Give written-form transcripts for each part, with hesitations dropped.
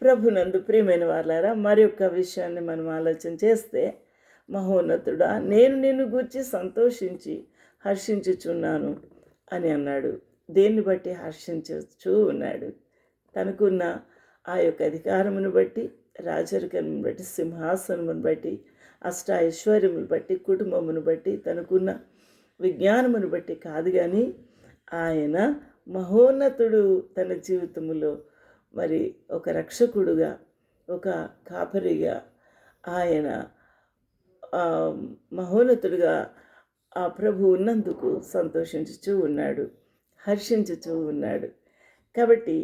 ప్రభునందు ప్రియమైన వాళ్ళారా, మరి యొక్క విషయాన్ని మనం ఆలోచన చేస్తే, మహోన్నతుడా నేను నిన్ను గూర్చి సంతోషించి హర్షించుచున్నాను అని అన్నాడు. దేన్ని బట్టి హర్షించచ్చు ఉన్నాడు? తనకున్న ఆ యొక్క అధికారమును బట్టి, రాజరికమును బట్టి, సింహాసనమును బట్టి, అష్ట ఐశ్వర్యమును బట్టి, కుటుంబమును బట్టి, తనకున్న విజ్ఞానమును బట్టి కాదు, కానీ ఆయన మహోన్నతుడు. తన జీవితంలో మరి ఒక రక్షకుడుగా, ఒక కాపరిగా, ఆయన మహోన్నతుడుగా ఆ ప్రభు ఉన్నందుకు సంతోషించుచూ ఉన్నాడు, హర్షించుచూ ఉన్నాడు. కాబట్టి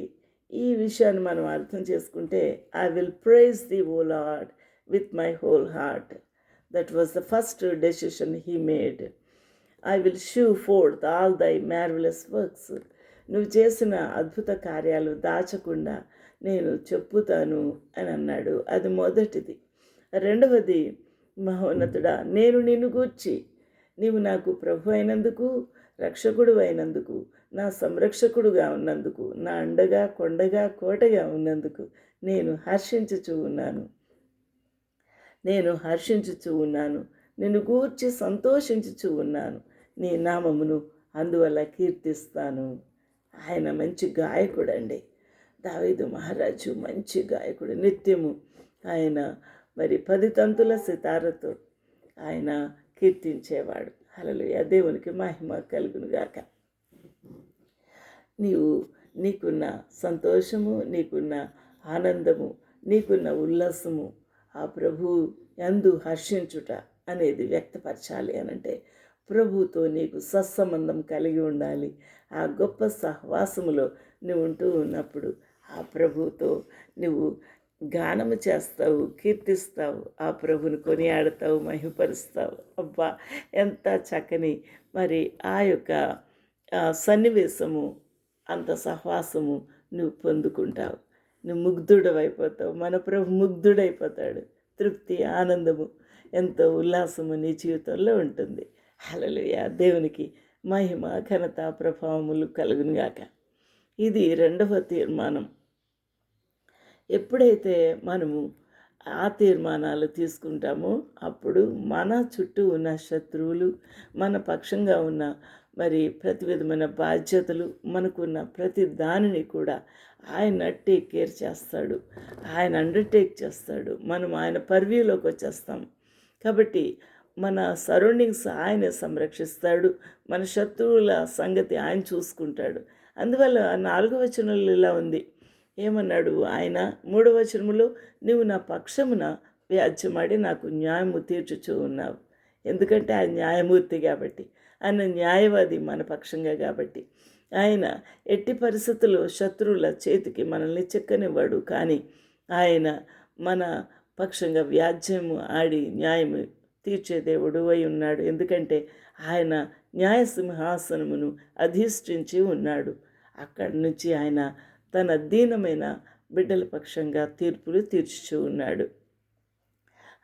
ఈ విషయాన్ని మనం అర్థం చేసుకుంటే, I will praise the O lord with my whole heart. That was the first decision he made. I will shew forth all thy marvellous works. నువ్వు చేసిన అద్భుత కార్యాలు దాచకుండా నేను చెప్పుతాను అని అన్నాడు. అది మొదటిది. రెండవది, మహోన్నతుడా నేను నిన్ను గూర్చి, నీవు నాకు ప్రభు అయినందుకు, రక్షకుడు అయినందుకు, నా సంరక్షకుడుగా ఉన్నందుకు, నా అండగా కొండగా కోటగా ఉన్నందుకు నేను హర్షించుచూ ఉన్నాను. నిన్ను గూర్చి సంతోషించుచూ ఉన్నాను. నీ నామమును అందువల్ల కీర్తిస్తాను. ఆయన మంచి గాయకుడండి. దావీదు మహారాజు మంచి గాయకుడు. నిత్యము ఆయన మరి 10 తంతుల సితారతో ఆయన కీర్తించేవాడు. హల్లెలూయా, దేవునికి మహిమ కలుగునుగాక. నీకున్న సంతోషము, నీకున్న ఆనందము, నీకున్న ఉల్లాసము ఆ ప్రభు యందు హర్షించుట అనేది వ్యక్తపరచాలి అనంటే, ప్రభుతో నీకు సత్సంబంధం కలిగి ఉండాలి. ఆ గొప్ప సహవాసములో నువ్వు ఉంటూ ఉన్నప్పుడు ఆ ప్రభుతో నువ్వు గానము చేస్తావు, కీర్తిస్తావు, ఆ ప్రభుని కొనియాడతావు, మహిమపరుస్తావు. అబ్బా, ఎంత చక్కని మరి ఆ యొక్క సన్నివేశము, అంత సహవాసము నువ్వు పొందుకుంటావు. నువ్వు ముగ్ధుడవైపోతావు. మన ప్రభు ముగ్ధుడైపోతాడు. తృప్తి, ఆనందము, ఎంతో ఉల్లాసము నీ జీవితంలో ఉంటుంది. హల్లెలూయా, దేవునికి మహిమ ఘనత ప్రభావములు కలుగునుగాక. ఇది రెండవ తీర్మానం. ఎప్పుడైతే మనము ఆ తీర్మానాలు తీసుకుంటామో అప్పుడు మన చుట్టూ ఉన్న శత్రువులు, మన పక్షంగా ఉన్న మరి ప్రతి విధమైన బాధ్యతలు, మనకున్న ప్రతి దానిని కూడా ఆయన టేక్ కేర్ చేస్తాడు, ఆయన అండర్టేక్ చేస్తాడు. మనం ఆయన పర్వ్యూలోకి వచ్చేస్తాం. కాబట్టి మన సరౌండింగ్స్ ఆయన సంరక్షిస్తాడు. మన శత్రువుల సంగతి ఆయన చూసుకుంటాడు. అందువల్ల 4వ వచనంలో ఇలా ఉంది, ఏమన్నాడు ఆయన? 3వ వచనములో, నీవు నా పక్షమున వ్యాజ్యమాడి నాకు న్యాయము తీర్చుచూ ఉన్నావు. ఎందుకంటే ఆయన న్యాయమూర్తి కాబట్టి, ఆయన న్యాయవాది మన పక్షంగా కాబట్టి, ఆయన ఎట్టి పరిస్థితుల్లో శత్రువుల చేతికి మనల్ని చిక్కనివ్వడు. కానీ ఆయన మన పక్షంగా వ్యాజ్యము ఆడి న్యాయము తీర్చే దేవుడు అయి ఉన్నాడు. ఎందుకంటే ఆయన న్యాయ సింహాసనమును అధిష్ఠించి ఉన్నాడు. అక్కడి నుంచి ఆయన తన దీనమైన బిడ్డల పక్షంగా తీర్పులు తీర్చుచూ ఉన్నాడు.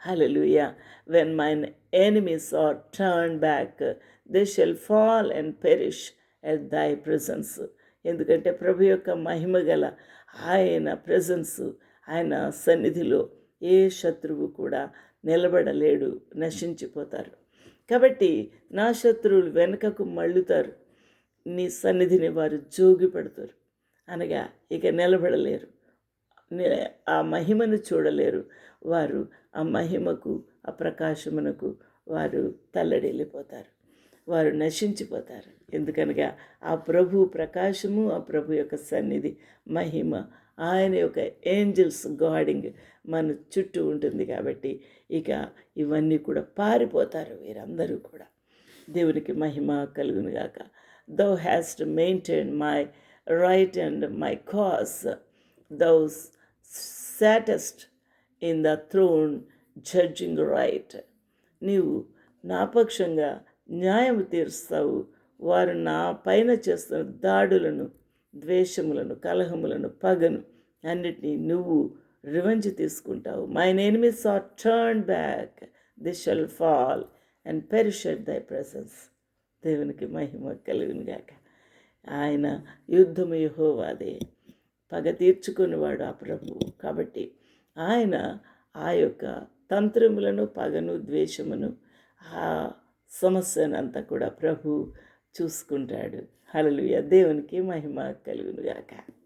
Hallelujah. When mine enemies are turn back, they shall fall and perish at thy presence. ఎందుకంటే ప్రభు యొక్క మహిమ గల ఆయన ప్రెజెన్స్, ఆయన సన్నిధిలో ఏ శత్రువు కూడా నిలబడలేడు, నశించిపోతారు. కాబట్టి నా శత్రువులు వెనుకకు మళ్ళుతారు, నీ సన్నిధిని వారు జోగి పెడతారు. అనగా ఇక నిలబడలేరు, ఆ మహిమను చూడలేరు. వారు ఆ మహిమకు, ఆ ప్రకాశమునకు వారు తల్లడిల్లిపోతారు, వారు నశించిపోతారు. ఎందుకనగా ఆ ప్రభు ప్రకాశము, ఆ ప్రభు యొక్క సన్నిధి, మహిమ, ఆయన యొక్క ఏంజల్స్ గార్డింగ్ మన చుట్టూ ఉంటుంది. కాబట్టి ఇక ఇవన్నీ కూడా పారిపోతారు వీరందరూ కూడా. దేవునికి మహిమ కలుగునుగాక. Thou hast maintained my right and my cause. Thou sattest in the throne judging right. నీవు నా పక్షంగా న్యాయం తీరుస్తావు. వారు నా పైన చేస్తున్న దాడులను, ద్వేషములను, కలహములను, పగను అన్నిటినీ నువ్వు రివెంజ్ తీసుకుంటావు. Mine enemies are turn back, they shall fall and perish at thy presence. దేవునికి మహిమ కలుగునుగాక. ఆయన యుద్ధము యెహోవాదే, పగ తీర్చుకునేవాడు ఆ ప్రభువు. కాబట్టి ఆయన ఆ యొక్క తంత్రములను, పగను, ద్వేషమును, ఆ సమస్యనంతా కూడా ప్రభు చూసుకుంటాడు. హల్లెలూయా. దేవునికి మహిమ కలుగును గాక.